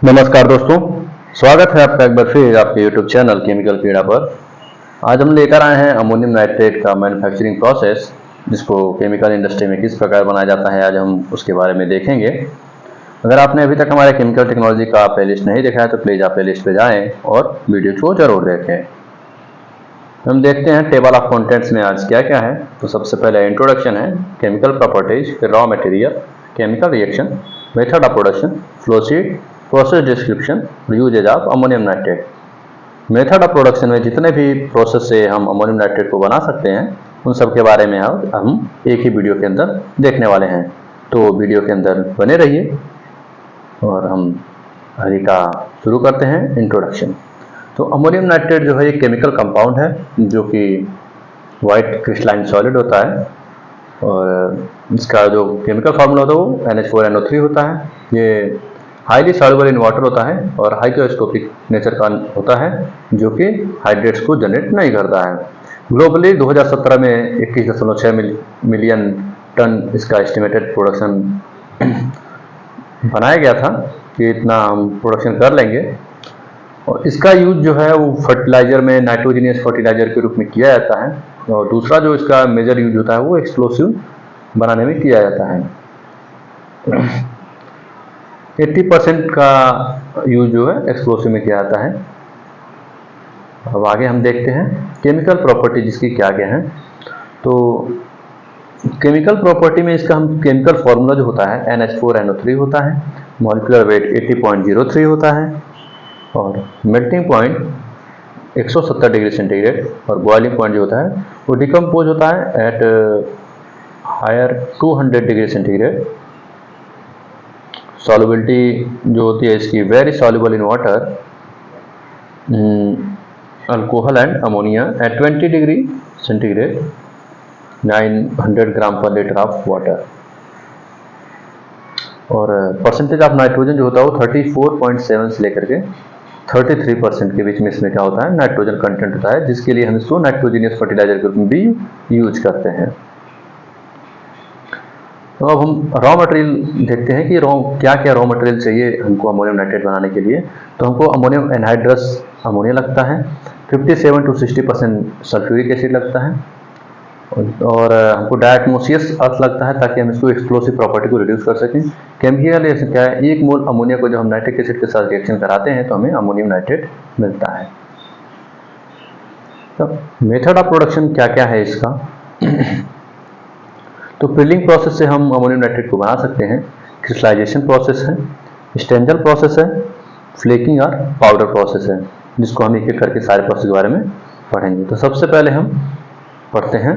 नमस्कार दोस्तों, स्वागत है आपका एक बार फिर आपके YouTube चैनल केमिकल कीड़ा पर। आज हम लेकर आए हैं अमोनियम नाइट्रेट का मैन्युफैक्चरिंग प्रोसेस, जिसको केमिकल इंडस्ट्री में किस प्रकार बनाया जाता है आज हम उसके बारे में देखेंगे। अगर आपने अभी तक हमारे केमिकल टेक्नोलॉजी का प्लेलिस्ट नहीं देखा है तो प्लीज़ आप प्लेलिस्ट पे जाएं और वीडियो को जरूर देखें। हम देखते हैं टेबल ऑफ कंटेंट्स में आज क्या क्या है। तो सबसे पहले इंट्रोडक्शन है, केमिकल प्रॉपर्टीज, फिर raw material, chemical reaction, method of production, flow sheet, process description, usages of ammonium nitrate. Method of production में जितने भी प्रोसेस से हम अमोनियम नाइट्रेट को बना सकते हैं उन सब के बारे में हम एक ही वीडियो के अंदर देखने वाले हैं। तो वीडियो के अंदर बने रहिए और हम आगे का शुरू करते हैं इंट्रोडक्शन। तो अमोनियम नाइट्रेट जो है एक केमिकल कंपाउंड है जो कि वाइट क्रिस्टलाइन सॉलिड होता है और इसका जो केमिकल फार्मूला होता है वो NH4NO3 होता है। ये हाईली सॉल्युबल इन वाटर होता है और हाइग्रोस्कोपिक नेचर का होता है जो कि हाइड्रेट्स को जनरेट नहीं करता है। ग्लोबली 2017 में 21.6 मिलियन टन इसका एस्टिमेटेड प्रोडक्शन बनाया गया था कि इतना हम प्रोडक्शन कर लेंगे। और इसका यूज जो है वो फर्टिलाइजर में नाइट्रोजीनियस फर्टिलाइजर के रूप में किया जाता है। और दूसरा जो इसका मेजर यूज होता है वो एक्सप्लोसिव बनाने में किया जाता है। 80% का यूज जो है एक्सप्लोसिव में किया जाता है। अब आगे हम देखते हैं केमिकल प्रॉपर्टी जिसकी क्या क्या है। तो केमिकल प्रॉपर्टी में इसका हम केमिकल फॉर्मूला जो होता है NH4NO3 होता है, मॉलिक्यूलर वेट 80.03 होता है और मेल्टिंग पॉइंट 170 डिग्री सेंटीग्रेड और बॉइलिंग पॉइंट जो होता है वो डिकम्पोज होता है at higher 200 degree centigrade. Solubility जो होती है इसकी very soluble in water, alcohol and ammonia at 20 degree centigrade, 900 gram पर लीटर ऑफ वाटर। और परसेंटेज ऑफ नाइट्रोजन जो होता है वो 34.7 से लेकर के 33% के बीच में इसमें क्या होता है नाइट्रोजन कंटेंट होता है, जिसके लिए हम इसको नाइट्रोजीनियस फर्टिलाइजर के रूप में भी यूज करते हैं। तो अब हम रॉ मटेरियल देखते हैं कि क्या क्या रॉ मटेरियल चाहिए हमको अमोनियम नाइट्रेट बनाने के लिए। तो हमको अमोनियम एनहाइड्रस अमोनिया लगता है, 57 to 60% सल्फ्यूरिक एसिड लगता है और हमको डायटमोसियस अर्थ लगता है ताकि हम इसको एक्सप्लोसिव प्रॉपर्टी को रिड्यूस कर सकें। केमिकल रिएक्शन क्या है, 1 मोल अमोनिया को जब हम नाइट्रिक एसिड के साथ रिएक्शन कराते हैं तो हमें अमोनियम नाइट्रेट मिलता है। तो मेथड ऑफ प्रोडक्शन क्या क्या है इसका। तो पिलिंग प्रोसेस से हम अमोनियम नाइट्रेट को बना सकते हैं, क्रिस्टलाइजेशन प्रोसेस है, स्टेंजल प्रोसेस है, फ्लेकिंग और पाउडर प्रोसेस है, जिसको हम एक एक करके सारे प्रोसेस के बारे में पढ़ेंगे। तो सबसे पहले हम पढ़ते हैं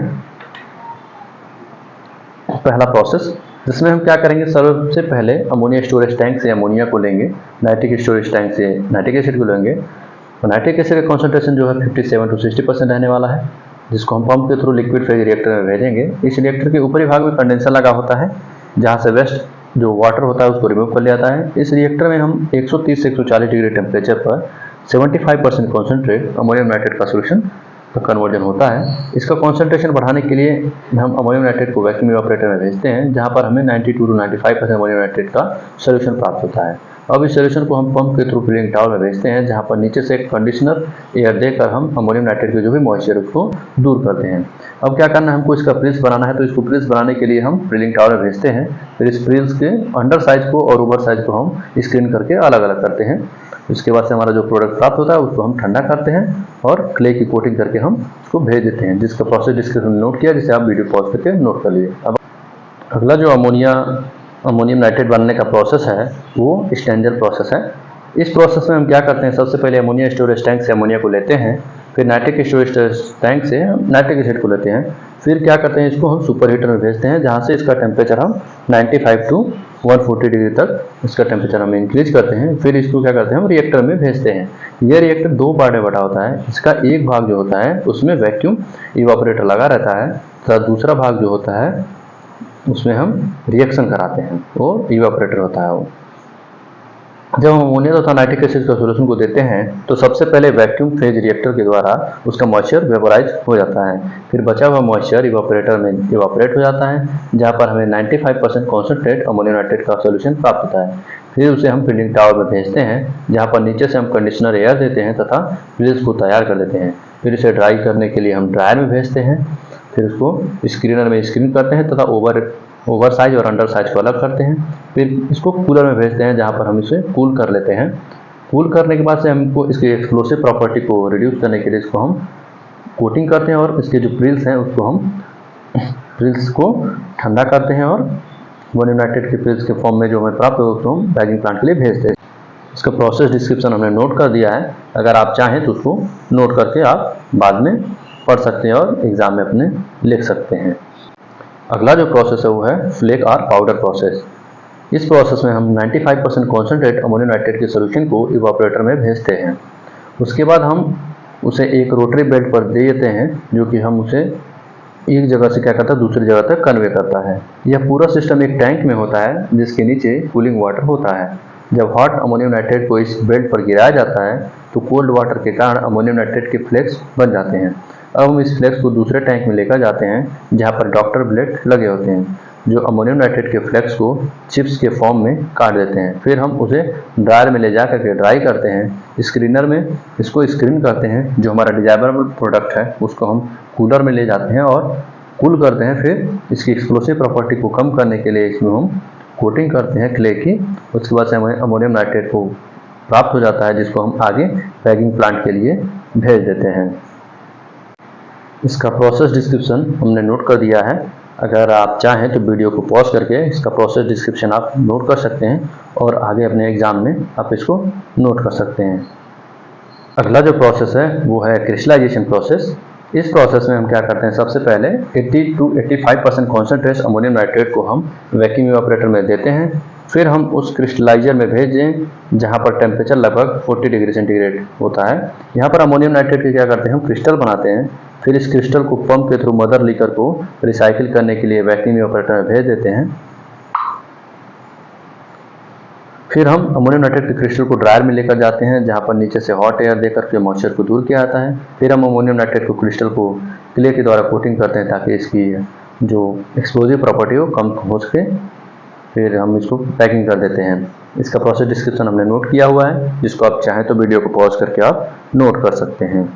पहला प्रोसेस, जिसमें हम क्या करेंगे, सबसे पहले अमोनिया स्टोरेज टैंक से अमोनिया को लेंगे, नाइट्रिक स्टोरेज टैंक से नाइट्रिक एसिड को लेंगे। तो नाइट्रिक एसिड का कॉन्सेंट्रेशन जो है 57 to 60% रहने वाला है, जिसको हम पंप के थ्रू लिक्विड फेज रिएक्टर में भेजेंगे। इस रिएक्टर के ऊपरी भाग में कंडेंसर लगा होता है जहाँ से वेस्ट जो वाटर होता है उसको रिमूव कर लिया जाता है। इस रिएक्टर में हम 130 से 140 डिग्री टेम्परेचर पर 75% कॉन्सेंट्रेट अमोनियम नाइट्रेट का सोल्यूशन का कन्वर्जन होता है। इसका कॉन्सेंट्रेशन बढ़ाने के लिए हम अमोनियम नाइट्रेट को वैक्यूम इवापोरेटर में भेजते हैं, जहाँ पर हमें 92 to 95% अमोनियम नाइट्रेट का सोल्यूशन प्राप्त होता है। अब इस सोल्यूशन को हम पंप के थ्रू फिलिंग टावर में भेजते हैं, जहाँ पर नीचे से एक कंडीशनर एयर देकर हम अमोनियम नाइट्रेट के जो भी मॉइस्चर उसको दूर करते हैं। अब क्या करना है, हमको इसका प्रिल्स बनाना है। तो इसको प्रिल्स बनाने के लिए हम फिलिंग टावर में भेजते हैं। फिर इस प्रिल्स के अंडर साइज को और ऊपर साइज को हम स्क्रीन करके अलग अलग करते हैं। उसके बाद से हमारा जो प्रोडक्ट प्राप्त होता है उसको हम ठंडा करते हैं और क्ले की कोटिंग करके हम उसको भेज देते हैं, जिसका प्रोसेस डिस्क्रिप्शन में नोट किया, जिसे आप वीडियो पॉज करके नोट कर लीजिए। अब अगला जो अमोनियम नाइट्रेट बनने का प्रोसेस है वो स्टेंजल प्रोसेस है। इस प्रोसेस में हम क्या करते हैं, सबसे पहले अमोनिया स्टोरेज टैंक से अमोनिया को लेते हैं, फिर नाइट्रिक स्टोरेज टैंक से नाइट्रिक एसिड को लेते हैं, फिर क्या करते हैं, इसको हम सुपर हीटर में भेजते हैं, जहाँ से इसका टेम्परेचर हम 95 to 140 डिग्री तक इसका टेम्परेचर हम इंक्रीज करते हैं। फिर इसको क्या करते हैं, हम रिएक्टर में भेजते हैं। यह रिएक्टर 2 पार्ट में बटा होता है। इसका एक भाग जो होता है उसमें वैक्यूम इवापोरेटर लगा रहता है, तथा दूसरा भाग जो होता है उसमें हम रिएक्शन कराते हैं, वो इवापोरेटर होता है वो। जब हम अमोनिया तथा नाइट्रिक एसिड का सोल्यूशन को देते हैं तो सबसे पहले वैक्यूम फेज रिएक्टर के द्वारा उसका मॉइस्चर वेपोराइज हो जाता है। फिर बचा हुआ मॉइस्चर इवापोरेटर में इवापोरेट हो जाता है, जहाँ पर हमें 95% कॉन्सेंट्रेट अमोनियम नाइट्रेट का सोल्यूशन प्राप्त होता है। फिर उसे हम फील्डिंग टावर में भेजते हैं, जहाँ पर नीचे से हम कंडीशनर एयर देते हैं तथा प्रिल्स को तैयार कर देते हैं। फिर इसे ड्राई करने के लिए हम ड्रायर में भेजते हैं। फिर उसको स्क्रीनर में स्क्रीन करते हैं तथा ओवर साइज और अंडर साइज को अलग करते हैं। फिर इसको कूलर में भेजते हैं, जहाँ पर हम इसे कूल कर लेते हैं। कूल करने के बाद से हमको इसकी एक्सप्लोसिव प्रॉपर्टी को रिड्यूस करने के लिए इसको हम कोटिंग करते हैं और इसके जो प्रिल्स हैं उसको हम प्रिल्स को ठंडा करते हैं और अमोनियम नाइट्रेट के प्रिल्स के फॉर्म में जो हमें प्राप्त हो उसको हम बैगिंग प्लांट के लिए भेजते हैं। इसका प्रोसेस डिस्क्रिप्शन हमने नोट कर दिया है, अगर आप चाहें तो उसको नोट करके आप बाद में पढ़ सकते हैं और एग्जाम में अपने लिख सकते हैं। अगला जो प्रोसेस है वो है फ्लेक और पाउडर प्रोसेस। इस प्रोसेस में हम 95% कॉन्सेंट्रेट अमोनियम नाइट्रेट के सोल्यूशन को इवापोरेटर में भेजते हैं। उसके बाद हम उसे एक रोटरी बेल्ट पर दे देते हैं, जो कि हम उसे एक जगह से क्या करता है दूसरी जगह तक कन्वे करता है। यह पूरा सिस्टम एक टैंक में होता है जिसके नीचे कूलिंग वाटर होता है। जब हॉट अमोनियम नाइट्रेट को इस बेल्ट पर गिराया जाता है तो कोल्ड वाटर के कारण अमोनियम नाइट्रेट के फ्लेक्स बन जाते हैं। अब हम इस फ्लेक्स को दूसरे टैंक में लेकर जाते हैं, जहाँ पर डॉक्टर ब्लेड लगे होते हैं जो अमोनियम नाइट्रेट के फ्लेक्स को चिप्स के फॉर्म में काट देते हैं। फिर हम उसे ड्रायर में ले जा करके ड्राई करते हैं। स्क्रीनर में इसको स्क्रीन करते हैं। जो हमारा डिजायरेबल प्रोडक्ट है उसको हम कूलर में ले जाते हैं और कूल करते हैं। फिर इसकी एक्सप्लोसिव प्रॉपर्टी को कम करने के लिए इसमें हम कोटिंग करते हैं क्ले की। उसके बाद से हमें अमोनियम नाइट्रेट को प्राप्त हो जाता है, जिसको हम आगे बैगिंग प्लांट के लिए भेज देते हैं। इसका प्रोसेस डिस्क्रिप्शन हमने नोट कर दिया है। अगर आप चाहें तो वीडियो को पॉज करके इसका प्रोसेस डिस्क्रिप्शन आप नोट कर सकते हैं और आगे अपने एग्जाम में आप इसको नोट कर सकते हैं। अगला जो प्रोसेस है वो है क्रिस्टलाइजेशन प्रोसेस। इस प्रोसेस में हम क्या करते हैं, सबसे पहले 80 to 85% कॉन्सेंट्रेट अमोनियम नाइट्रेट को हम वैक्यूम इवापोरेटर में देते हैं। फिर हम उस क्रिस्टलाइजर में भेजें, जहाँ पर टेम्परेचर लगभग 40 डिग्री सेंटीग्रेड होता है। यहाँ पर अमोनियम नाइट्रेट के क्या करते हैं, हम क्रिस्टल बनाते हैं। फिर इस क्रिस्टल को पंप के थ्रू मदर लीकर को रिसाइकिल करने के लिए वैक्यूम इवापोरेटर में भेज देते हैं। फिर हम अमोनियम नाइट्रेट के क्रिस्टल को ड्रायर में लेकर जाते हैं, जहाँ पर नीचे से हॉट एयर देकर के मॉइस्चर को दूर किया जाता है। फिर हम अमोनियम नाइट्रेट को क्रिस्टल को क्ले के द्वारा कोटिंग करते हैं ताकि इसकी जो एक्सप्लोजिव प्रॉपर्टी हो कम हो सके। फिर हम इसको पैकिंग कर देते हैं। इसका प्रोसेस डिस्क्रिप्शन हमने नोट किया हुआ है, जिसको आप चाहें तो वीडियो को पॉज करके आप नोट कर सकते हैं।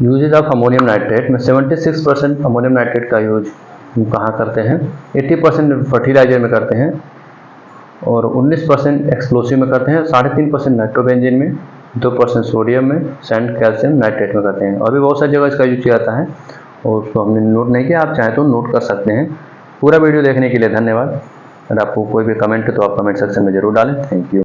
यूजेज ऑफ अमोनियम नाइट्रेट में 76% अमोनियम नाइट्रेट का यूज हम कहाँ करते हैं, 80% फर्टिलाइजर में करते हैं और 19% एक्सप्लोसिव में करते हैं, 3.5% नाइट्रोबेंजीन में, 2% सोडियम में, सैंड कैल्शियम नाइट्रेट में करते हैं। और भी बहुत सारी जगह इसका यूज किया जाता है और उसको हमने नोट नहीं किया, आप चाहें तो नोट कर सकते हैं। पूरा वीडियो देखने के लिए धन्यवाद। अगर आपको कोई भी कमेंट है तो आप कमेंट सेक्शन में जरूर डालें। Thank you.